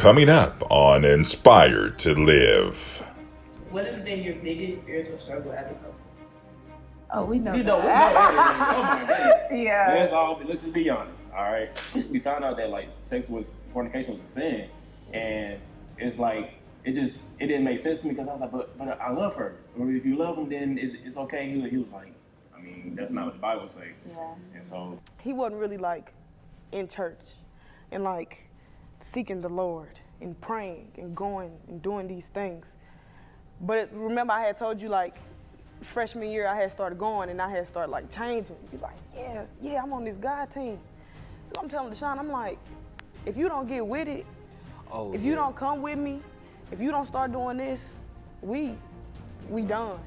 Coming up on Inspired to Live. What has been your biggest spiritual struggle as a couple? Oh, we know We know that. everything. Oh my goodness. Yeah. Let's just be honest, all right? We found out that like fornication was a sin, and it's like it didn't make sense to me because I was like, but I love her. Or if you love him, then it's okay. He was like, I mean, that's not what the Bible say. Yeah. And so He wasn't really like in church and like seeking the Lord and praying and going and doing these things. But remember I had told you like freshman year I had started going and I had started like changing. He's like, yeah, I'm on this God team. So I'm telling Deshaun, I'm like, if you don't get with it, if you don't come with me, if you don't start doing this, we done.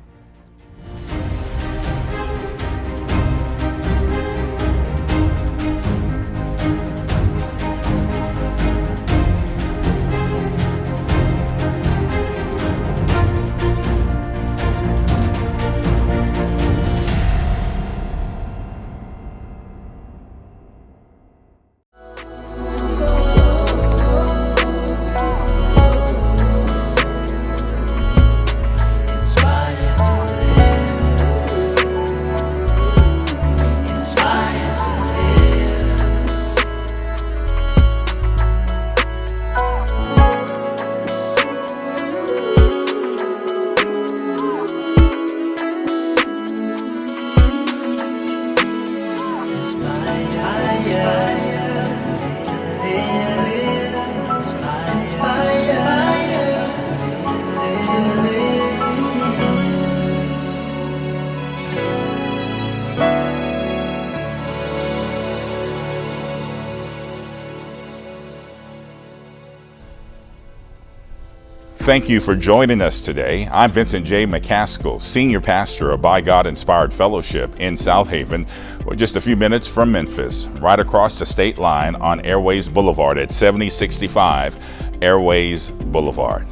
Thank you for joining us today. I'm Vincent J. McCaskill, Senior Pastor of By God Inspired Fellowship in South Haven. We're just a few minutes from Memphis, right across the state line on Airways Boulevard at 7065 Airways Boulevard.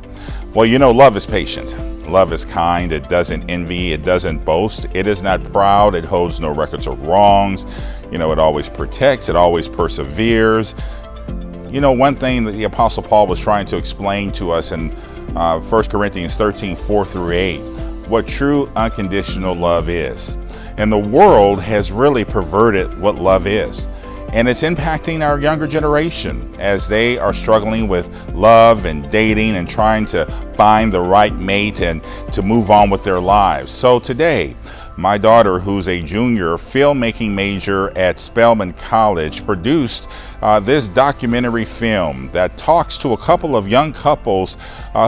Well, you know, love is patient. Love is kind. It doesn't envy. It doesn't boast. It is not proud. It holds no records of wrongs. You know, it always protects. It always perseveres. You know, one thing that the Apostle Paul was trying to explain to us in 1 Corinthians 13, 4 through 8, what true unconditional love is. And the world has really perverted what love is. And it's impacting our younger generation as they are struggling with love and dating and trying to find the right mate and to move on with their lives. So today, my daughter, who's a junior filmmaking major at Spelman College, produced this documentary film that talks to a couple of young couples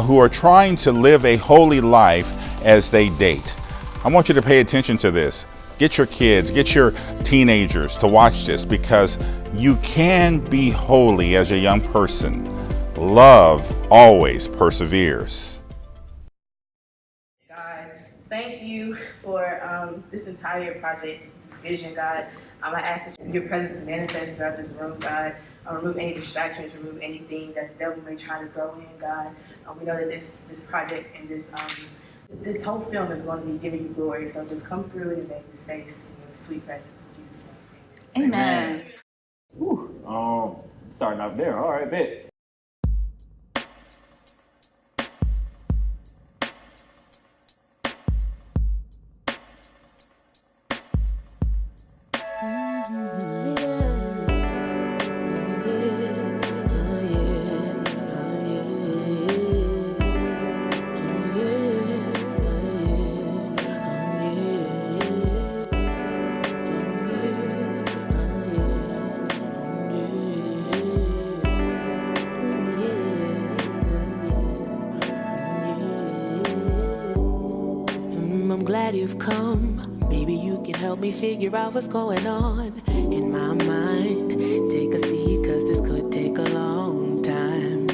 who are trying to live a holy life as they date. I want you to pay attention to this. Get your kids, get your teenagers to watch this because you can be holy as a young person. Love always perseveres. God, thank you for this entire project, this vision, God. I ask that your presence manifest throughout this room, God. Remove any distractions, remove anything that the devil may try to throw in, God. We know that this project and this whole film is going to be giving you glory. So just come through and invade this space in your sweet presence. In Jesus' name. Amen. Whew. Starting out there. All right, bet. I'm glad you've come. Maybe you can help me figure out what's going on in my mind. Take a seat, cause this could take a long time.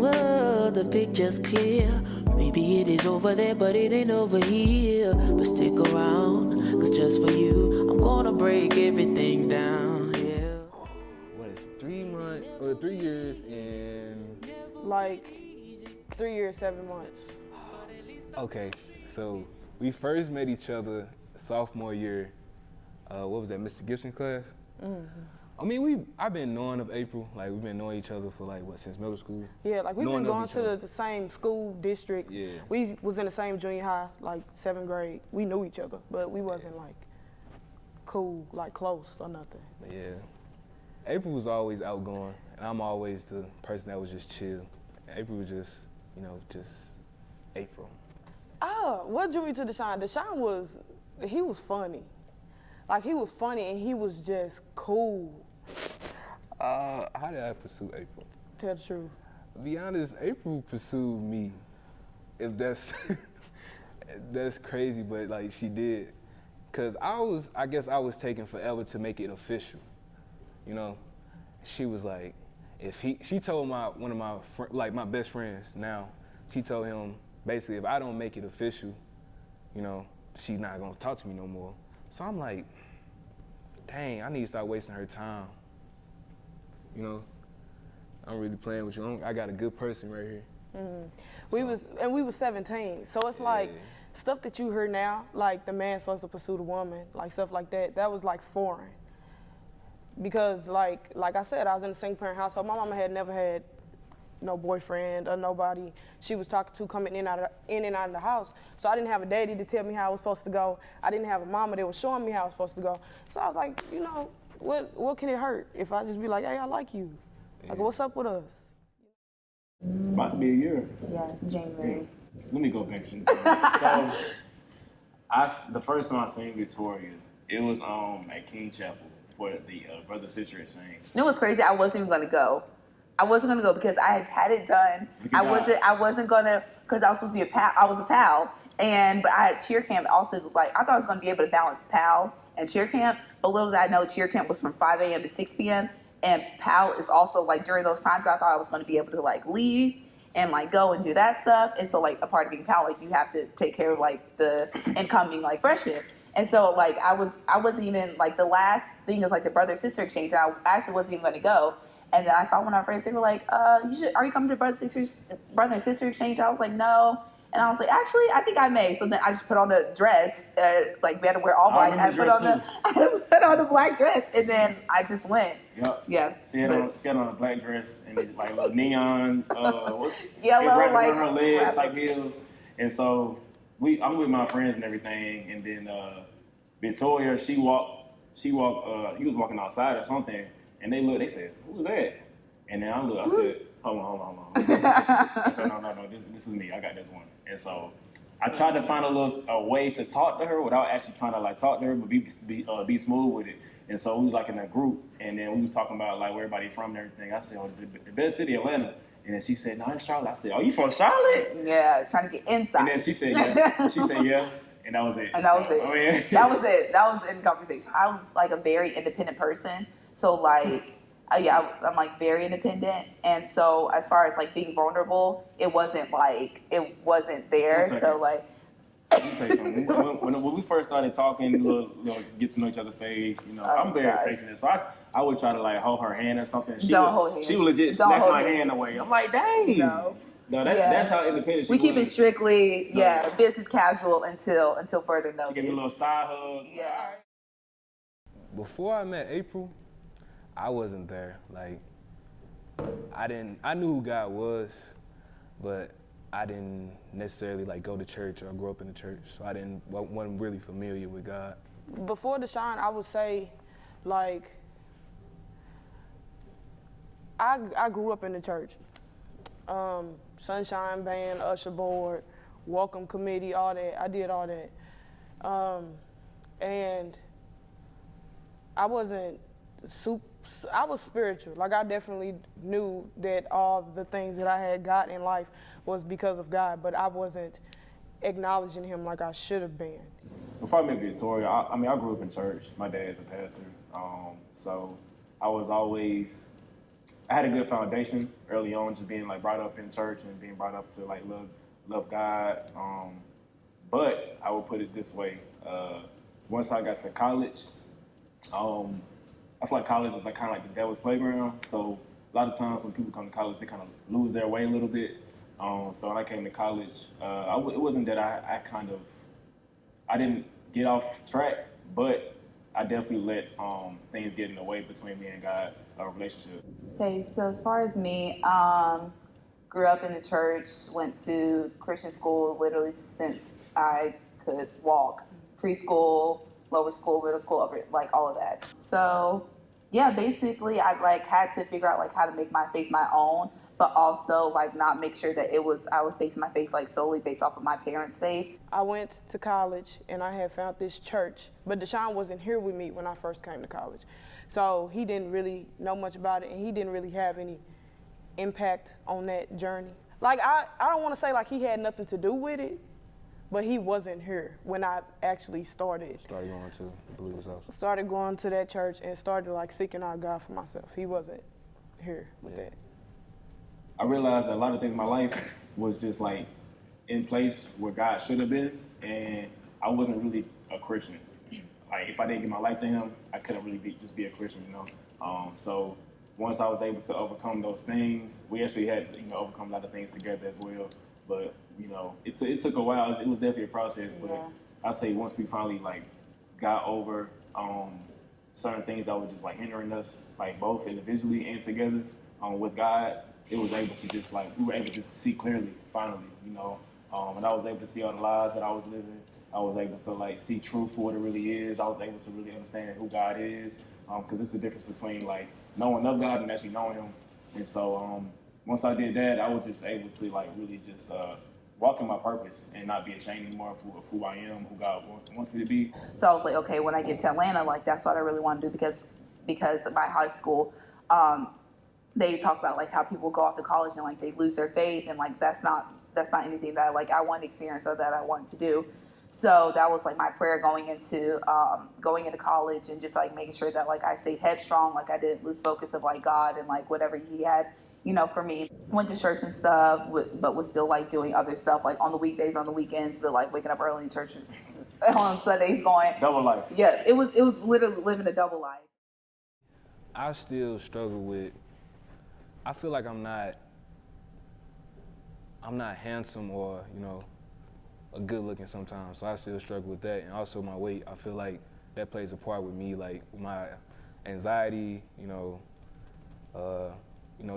Whoa, the picture's clear. Maybe it is over there, but it ain't over here. But stick around, cause just for you, I'm gonna break everything down, yeah. What is 3 months, or 3 years and... Like 3 years, 7 months. Okay, so we first met each other sophomore year. What was that, Mr. Gibson class? I mean, I've been knowing of April. Like, we've been knowing each other for like, what, since middle school? Yeah, like we've Knowing been of going each to other. the same school district. Yeah. We was in the same junior high, like 7th grade. We knew each other, but we wasn't like cool, like close or nothing. But yeah. April was always outgoing, and I'm always the person that was just chill. April was just, you know, just April. What drew me to Deshaun? Deshaun he was funny. Like, he was funny and he was just cool. How did I pursue April? Tell the truth. To be honest, April pursued me. If that's that's crazy, but like she did, cause I guess I was taking forever to make it official. You know, she was like, she told one of my best friends now. She told him basically if I don't make it official, you know, she's not gonna talk to me no more. So I'm like, dang, I need to start wasting her time. You know, I'm really playing with you. I got a good person right here. Mm-hmm. We was 17, so it's like stuff that you hear now, like the man's supposed to pursue the woman, like stuff like that. That was like foreign, because like I said, I was in a single parent household. My mama had never had no boyfriend or nobody she was talking to coming in and out of the house. So I didn't have a daddy to tell me how I was supposed to go. I didn't have a mama that was showing me how I was supposed to go. So I was like, you know, what can it hurt if I just be like, hey, I like you. Like, what's up with us? About to be a year. Yeah, January. Let me go back to the So, the first time I seen Victoria, it was at King Chapel for the brother-sister exchange. You know what's crazy? I wasn't even gonna go. I wasn't gonna go because I had it done. I wasn't gonna, because I was supposed to be a PAL. I was a PAL, but I had cheer camp also. Like, I thought I was gonna be able to balance PAL and cheer camp, but little did I know cheer camp was from 5 a.m. to 6 p.m. and PAL is also like during those times I thought I was gonna be able to like leave and like go and do that stuff. And so like a part of being PAL, like you have to take care of like the incoming like freshmen. And so like I wasn't even like, the last thing is like the brother sister exchange. And I actually wasn't even gonna go. And then I saw one of our friends, they were like, are you coming to brother and sister exchange? I was like, no. And I was like, actually, I think I may. So then I just put on a dress, like we had to wear all black. I put on the black dress, and then I just went. Yep. Yeah. She had on a black dress and like a little neon, yellow, right like around her legs, like heels. And so I'm with my friends and everything. And then Victoria, he was walking outside or something. And they said, who was that? And then I said, hold on. I said, no, this is me. I got this one. And so I tried to find a way to talk to her without actually trying to like talk to her, but be smooth with it. And so we was like in a group, and then we was talking about like where everybody from and everything. I said, the best city, Atlanta. And then she said, no, it's Charlotte. I said, oh, you from Charlotte? Yeah, trying to get inside. And then she said, yeah. She said, yeah. And that was it. And that was it. Oh, yeah. That was it. That was in the conversation. I'm like a very independent person. So like, I'm like very independent. And so as far as like being vulnerable, it wasn't there. So like. Let me tell you something. When we first started talking, get to know each other stage, you know, I'm very affectionate. So I would try to like hold her hand or something. She would legit snap my hand away. I'm like, dang. No, that's how independent she was. We keep it strictly, business casual until further notice. She gave me a little side hug. Yeah. Before I met April, I wasn't there. Like, I knew who God was, but I didn't necessarily like go to church or grow up in the church, so I wasn't really familiar with God. Before Deshaun, I would say, like, I grew up in the church. Sunshine Band, Usher Board, Welcome Committee, all that. I did all that. And I wasn't I was spiritual. Like, I definitely knew that all the things that I had got in life was because of God, but I wasn't acknowledging him like I should have been. Before I met Victoria, I grew up in church. My dad's a pastor. So I had a good foundation early on, just being like brought up in church and being brought up to like love God. But I would put it this way. Once I got to college, I feel like college is like kind of like the devil's playground. So a lot of times when people come to college, they kind of lose their way a little bit. So when I came to college, it wasn't that I didn't get off track, but I definitely let things get in the way between me and God's relationship. Okay, so as far as me, grew up in the church, went to Christian school literally since I could walk. Preschool, lower school, middle school, like all of that. So yeah, basically I like had to figure out like how to make my faith my own, but also like not make sure that I was basing my faith like solely based off of my parents' faith. I went to college and I had found this church, but Deshaun wasn't here with me when I first came to college. So he didn't really know much about it, and he didn't really have any impact on that journey. Like I don't want to say like he had nothing to do with it, but he wasn't here when I actually started Started going to the believer's house. Started going to that church and started like seeking out God for myself. He wasn't here with that. I realized that a lot of things in my life was just like in place where God should have been, and I wasn't really a Christian. Like if I didn't give my life to Him, I couldn't really just be a Christian, you know. So once I was able to overcome those things, we actually had overcome a lot of things together as well. But it took a while. It was definitely a process. But I say once we finally like got over certain things that were just like hindering us, like both individually and together with God, it was able to just like we were able to just see clearly finally, and I was able to see all the lies that I was living. I was able to like see truth for what it really is. I was able to really understand who God is, because it's a difference between like knowing of God and actually knowing Him. And so once I did that, I was just able to like really just walk in my purpose and not be ashamed anymore of who I am, who God wants me to be. So I was like, okay, when I get to Atlanta, like that's what I really want to do because my high school, they talk about like how people go off to college and like they lose their faith, and like that's not anything that like I want to experience or that I want to do. So that was like my prayer going into college, and just like making sure that like I stayed headstrong, like I didn't lose focus of like God and like whatever He had, for me. Went to church and stuff, but was still like doing other stuff like on the weekdays, on the weekends, but like waking up early in church and on Sundays going double life. Yeah, it was literally living a double life. I still struggle with. I feel like I'm not handsome or a good looking sometimes, so I still struggle with that. And also my weight, I feel like that plays a part with me, like my anxiety,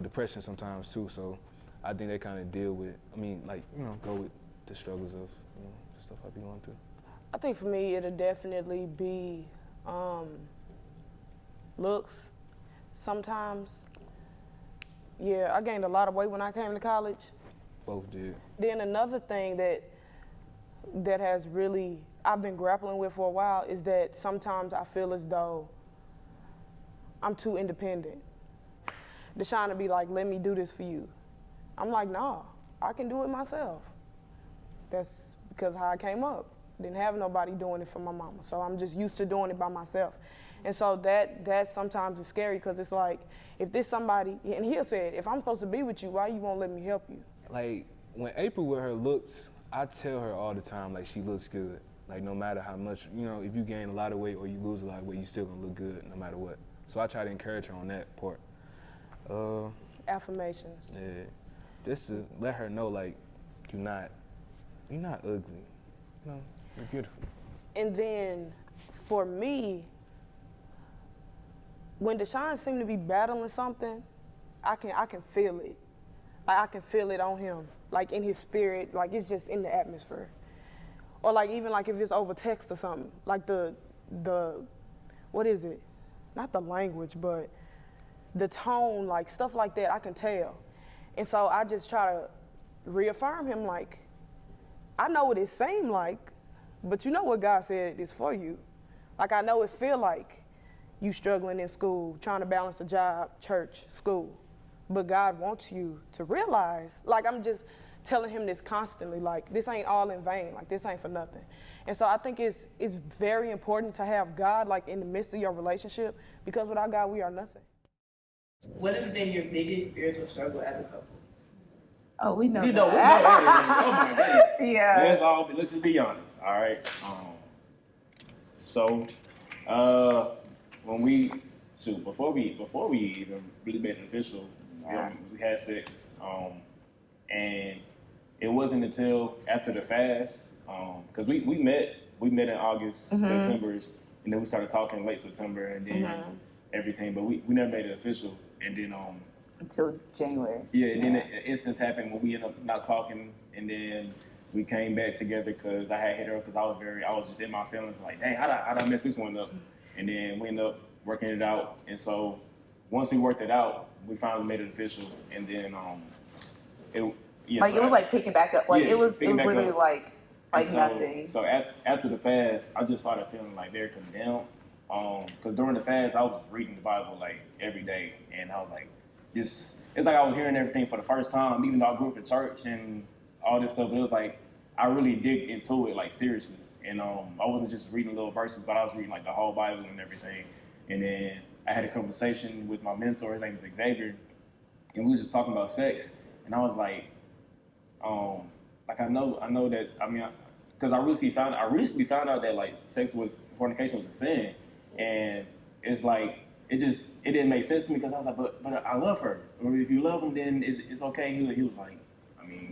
depression sometimes too. So I think they kind of deal with, go with the struggles of the stuff I be going through. I think for me, it'll definitely be looks. Sometimes, yeah, I gained a lot of weight when I came to college. Both did. Then another thing that has really, I've been grappling with for a while is that sometimes I feel as though I'm too independent. Deshaun would be like, let me do this for you. I'm like, nah, I can do it myself. That's because how I came up. Didn't have nobody doing it for my mama, so I'm just used to doing it by myself. And so that sometimes is scary, because it's like, if there's somebody, and he'll say, if I'm supposed to be with you, why you won't let me help you? Like, when April with her looks, I tell her all the time, like, she looks good. Like, no matter how much, if you gain a lot of weight or you lose a lot of weight, you still gonna look good no matter what. So I try to encourage her on that part. Affirmations. Yeah, just to let her know, like, you're not ugly. You're beautiful. And then, for me, when Deshaun seemed to be battling something, I can feel it. Like, I can feel it on him, like in his spirit, like it's just in the atmosphere. Or like even like if it's over text or something, like the what is it? Not the language, but the tone, like stuff like that, I can tell. And so I just try to reaffirm him, like, I know what it seemed like, but you know what God said is for you. Like, I know it feel like you struggling in school, trying to balance a job, church, school. But God wants you to realize, like, I'm just telling him this constantly, like, this ain't all in vain, like, this ain't for nothing. And so I think it's very important to have God, like, in the midst of your relationship, because without God, we are nothing. What has been your biggest spiritual struggle as a couple? Oh, we know that. We know everything. Oh my goodness. Yeah. Let's just be honest, all right? Before we even really made it official, we had sex, and it wasn't until after the fast, because we met in August, September, and then we started talking late September, and then everything. But we never made it official. And then until January. Yeah, and then an instance happened when we ended up not talking, and then we came back together because I had hit her because I was just in my feelings like, dang, how'd I mess this one up? And then we ended up working it out. And so once we worked it out, we finally made it official. And then it was like picking back up. Like it was literally like nothing. So after the fast, I just started feeling like very condemned. Because during the fast, I was reading the Bible like every day, and I was like, it's like I was hearing everything for the first time, even though I grew up in church and all this stuff. But it was like I really dig into it like seriously, and I wasn't just reading little verses, but I was reading like the whole Bible and everything. And then I had a conversation with my mentor. His name is Xavier, and we was just talking about sex, and I was like I know that because I recently found out that like fornication was a sin, and it's like it didn't make sense to me because I was like, but I love her. Or if you love him, then it's okay. He was like,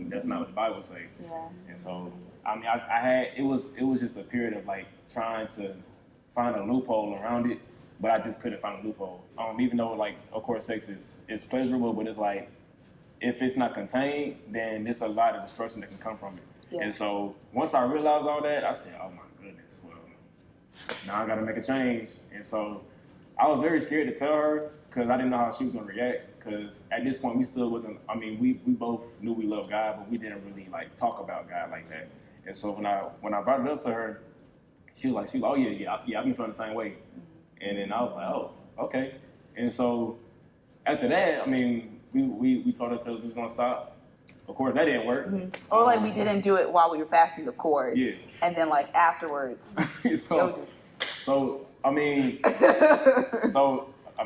that's not what the Bible say. Yeah. And so it was just a period of like trying to find a loophole around it, but I just couldn't find a loophole. Even though like of course sex is pleasurable, but it's like if it's not contained, then there's a lot of destruction that can come from it. Yeah. And so once I realized all that, I said, oh my goodness, well, now I got to make a change. And so I was very scared to tell her because I didn't know how she was going to react. Because at this point, we still wasn't, we both knew we loved God, but we didn't really like talk about God like that. And so when I brought it up to her, she was like, oh yeah, I've been feeling the same way. And then I was like, oh, okay. And so after that, we told ourselves we was going to stop. Of course, that didn't work. Mm-hmm. Or like we didn't do it while we were fasting, of course. Yeah. And then like afterwards, So I'm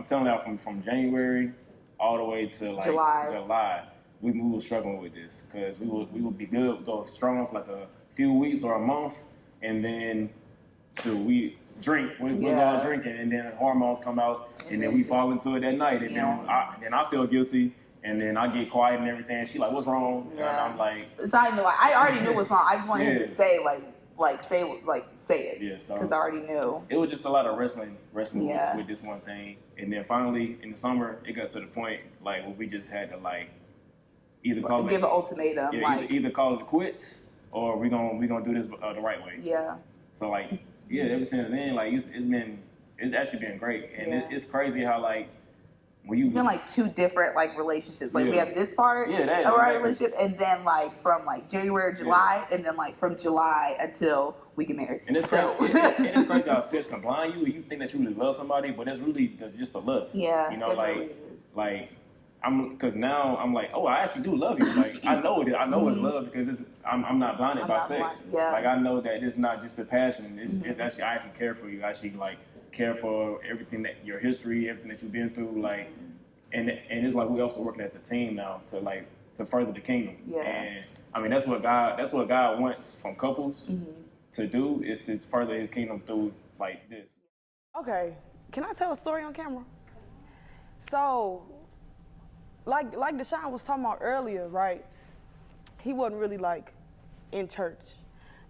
telling you, from January all the way to like July, we were struggling with this because we would be good, go strong for like a few weeks or a month, and then we drink. We're all drinking, and then hormones come out, and then we fall into it that night, and then I feel guilty. And then I get quiet and everything. She like, what's wrong? Yeah. And I'm like, it's not even like I already knew what's wrong. I just wanted him to say say it. Yeah, so because I already knew. It was just a lot of wrestling with this one thing. And then finally in the summer, it got to the point like where we just had to like either give an ultimatum, either call it quits or we gonna do this the right way. Yeah. So like ever since then, like it's actually been great, and it's crazy how like. It's been like two different like relationships. Like we have this part of our relationship, and then like from like January, July, and then like from July until we get married. And it's crazy how sex can blind you, and you think that you really love somebody, but it's really just a lust. Yeah, like because now I'm like, oh, I actually do love you. Like I know it. I know it's love because I'm not blinded by sex. Yeah. Like I know that it's not just a passion. It's actually I actually care for you. I actually like. Care for everything that your history, everything that you've been through, like, and it's like we also working as a team now to further the kingdom. Yeah. And that's what God wants from couples to do is to further His kingdom through like this. Okay, can I tell a story on camera? So, like Deshaun was talking about earlier, right? He wasn't really like in church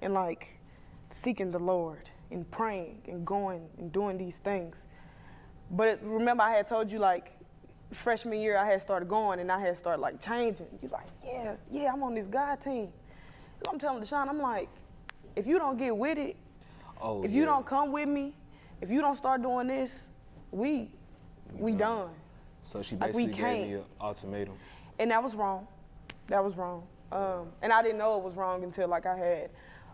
and like seeking the Lord. And praying and going and doing these things. But remember I had told you like freshman year I had started going and I had started like changing. You're like, yeah, I'm on this God team. So I'm telling Deshaun, I'm like, if you don't get with it, if you don't come with me, if you don't start doing this, we done. So she basically gave me an ultimatum. And that was wrong. And I didn't know it was wrong until like I had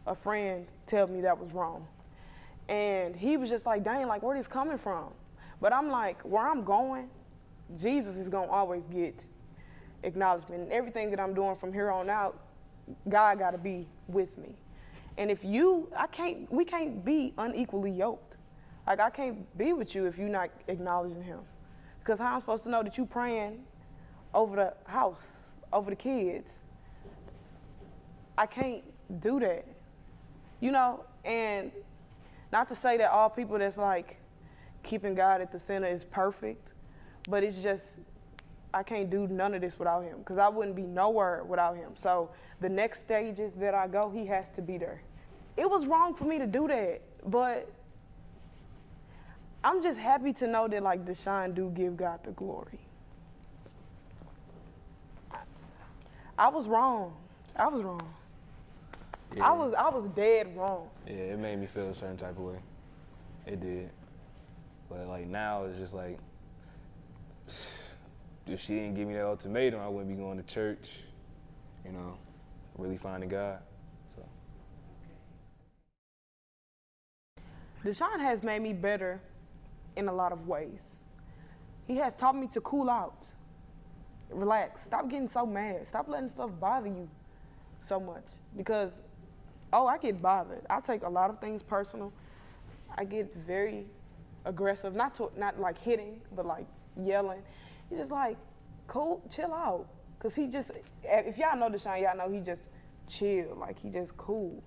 a friend tell me that was wrong. And he was just like, dang, like, where this coming from? But I'm like, where I'm going, Jesus is going to always get acknowledgement. And everything that I'm doing from here on out, God got to be with me. And if we can't be unequally yoked. Like, I can't be with you if you're not acknowledging Him. Because how I'm supposed to know that you praying over the house, over the kids? I can't do that. And not to say that all people that's like keeping God at the center is perfect, but it's just, I can't do none of this without Him because I wouldn't be nowhere without Him. So the next stages that I go, He has to be there. It was wrong for me to do that, but I'm just happy to know that like Deshaun do give God the glory. I was wrong. I was wrong. Yeah. I was dead wrong. Yeah, it made me feel a certain type of way. It did. But like now it's just like, if she didn't give me that ultimatum, I wouldn't be going to church, you know, really finding God. So. Deshaun has made me better in a lot of ways. He has taught me to cool out, relax, stop getting so mad, stop letting stuff bother you so much. Because, I get bothered. I take a lot of things personal. I get very aggressive, not like hitting, but like yelling. He's just like, cool, chill out. Cause he just, if y'all know Deshaun, y'all know he just chill, like he just cool.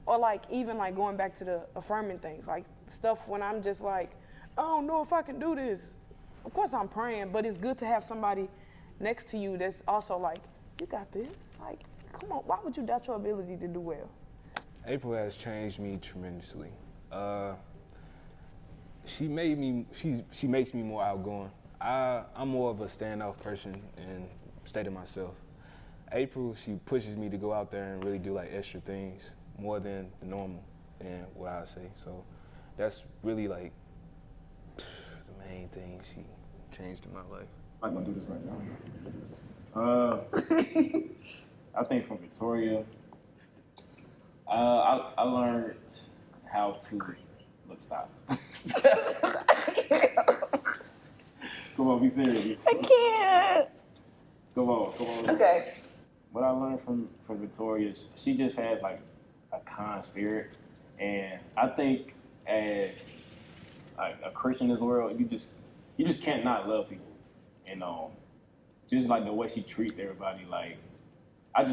Or like even like going back to the affirming things, like stuff when I'm just like, I don't know if I can do this. Of course I'm praying, but it's good to have somebody next to you that's also like, you got this. Like, come on, why would you doubt your ability to do well? April has changed me tremendously. She makes me more outgoing. I'm more of a standoff person and stay to myself. April, she pushes me to go out there and really do like extra things more than the normal and what I say. So that's really like the main thing she changed in my life. I'm not gonna do this right now. I think from Victoria, I learned how to look. Stop. Come on, be serious. I can't. Come on. Okay. What I learned from Victoria, she just has like a kind spirit, and I think as like a Christian in this world, you just can't not love people, and just like the way she treats everybody. Like I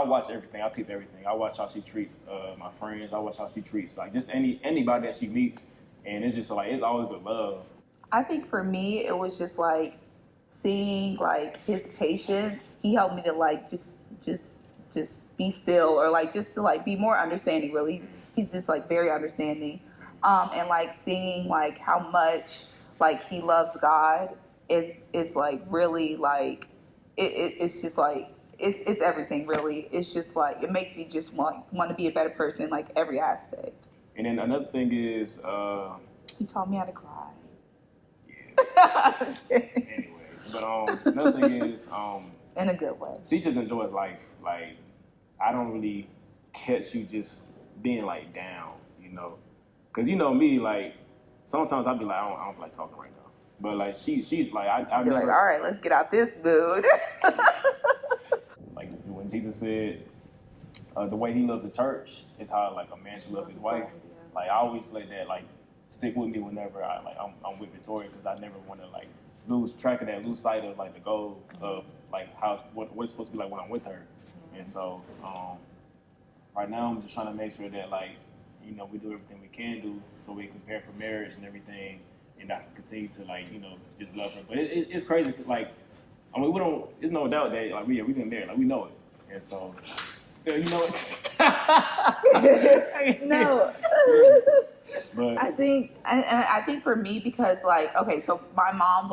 watch everything. I peep everything. I watch how she treats my friends. I watch how she treats like just anybody that she meets, and it's just like it's always with love. I think for me, it was just like seeing like his patience. He helped me to like just be still, or like just to like be more understanding. Really, he's just like very understanding, and like seeing like how much like he loves God is like really like it's just like it's everything really. It's just like it makes me just want to be a better person, like every aspect. And then another thing is, He taught me how to cry. anyway, but another thing is, in a good way. she just enjoys life. Like, I don't really catch you just being like down, cause me, like sometimes I'll be like, I don't feel like talking right now, but like she's like, I've You're never, like, all right, let's get out this mood. like when Jesus said, the way he loves the church is how like a man should love his wife. Like I always let that like stick with me whenever I'm with Victoria, because I never want to like lose track of that, lose sight of like the goal of like what it's supposed to be like when I'm with her. And so right now I'm just trying to make sure that like we do everything we can do so we can prepare for marriage and everything, and I can continue to like just love her. But it's crazy because like we don't. There's no doubt that like we've been married, like we know it, and so you know it. No. But I think for me, because like, okay, so my mom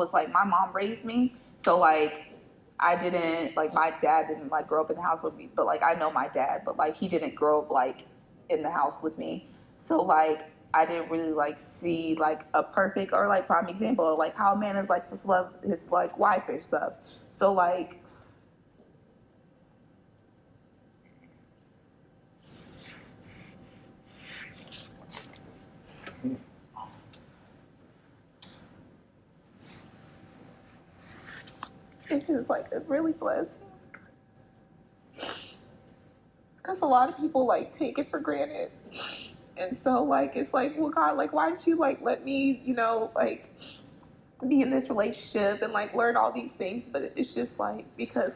raised me. So like, I didn't, like my dad didn't like grow up in the house with me, but like I know my dad, but like he didn't grow up like in the house with me. So like, I didn't really like see like a perfect or like prime example of like how a man is like supposed to love his like wife or stuff. So like, it's just like a really blessing. Because a lot of people like take it for granted. And so like, it's like, well, God, like, why did you like let me, like be in this relationship and like learn all these things? But it's just like, because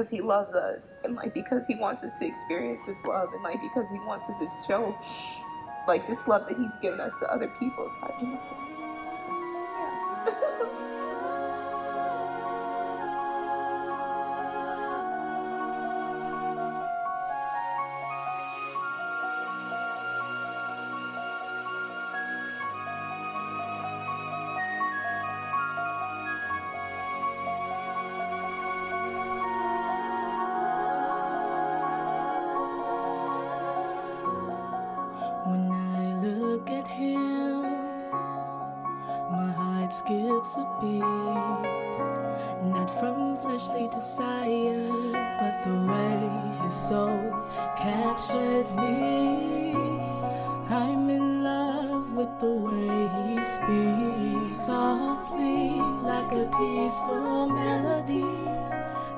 he loves us, and like, because he wants us to experience this love, and like, because he wants us to show like this love that he's given us to other people. So I think so, yeah. lips appear. Not from fleshly desire, but the way his soul captures me. I'm in love with the way he speaks, softly like a peaceful melody.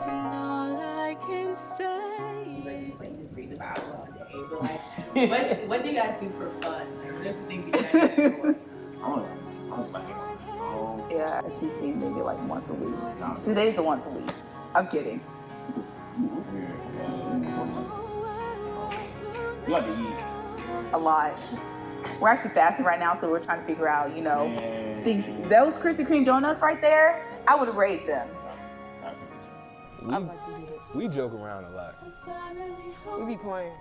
And all I can say, Like just read the Bible all day. But like, what do you guys do for fun? Like, what are some things you guys enjoy? Yeah, she's seen maybe like once a week. Today's a once a week. I'm kidding. You like to eat. A lot. We're actually fasting right now, so we're trying to figure out, things. Those Krispy Kreme donuts right there, I would rate them. I like to do that. We joke around a lot. We be playing.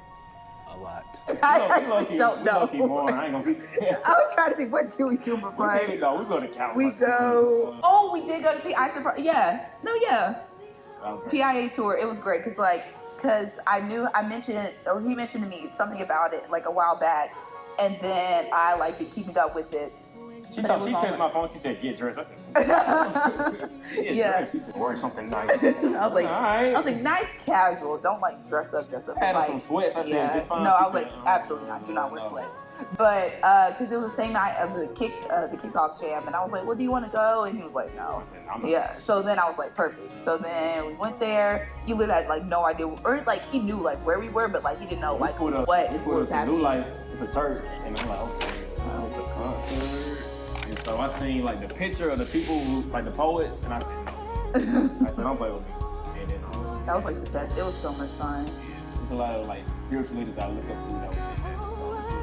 A lot. I actually don't know. I ain't gonna be. I was trying to think, what do we do for fun? No, we go to California. We go. Oh, we did go to PIA. Yeah. No, yeah. PIA tour. It was great because I mentioned it, or he mentioned to me something about it like a while back, and then I like been keeping up with it. She texted my phone. She said, "Get dressed." I said, Yeah. Dressed. She said, "Wear something nice." I was like, all right. I was like, nice casual. Don't like dress up. I had like, some sweats. I said, just fine. No, I was She like, said, absolutely not. Do not wear sweats. But because it was the same night of the kickoff jam, and I was like, well, do you want to go? And he was like, no. I said, I'm not. Yeah. So then I was like, perfect. So then we went there. He literally had like no idea, or like he knew like where we were, but like he didn't know like what was happening. New Life. It's a church, and I'm like, okay, it's a concert. And so I seen like the picture of the people who, like the poets, and I said, no. I said, don't play with me. And then That was like the best. It was so much fun. it's a lot of like spiritual leaders that I look up to that was in that.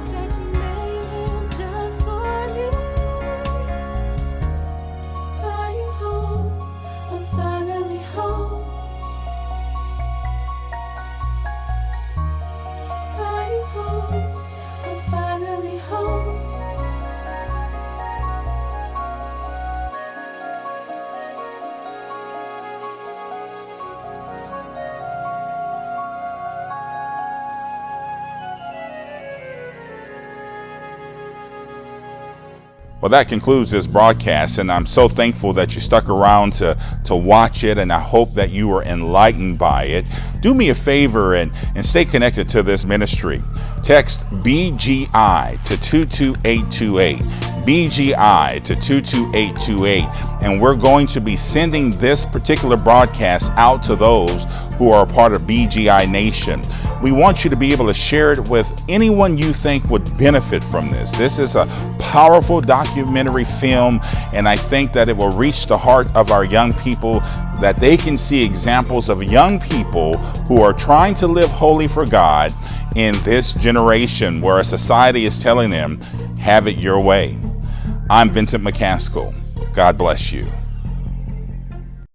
So that you made him just for me. I'm home, I'm finally home. I'm home, I'm finally home. Well, that concludes this broadcast, and I'm so thankful that you stuck around to watch it, and I hope that you were enlightened by it. Do me a favor and stay connected to this ministry. Text BGI to 22828. BGI to 22828, and we're going to be sending this particular broadcast out to those who are a part of BGI Nation. We want you to be able to share it with anyone you think would benefit from this. This is a powerful documentary film, and I think that it will reach the heart of our young people, that they can see examples of young people who are trying to live holy for God in this generation where a society is telling them, have it your way. I'm Vincent McCaskill. God bless you.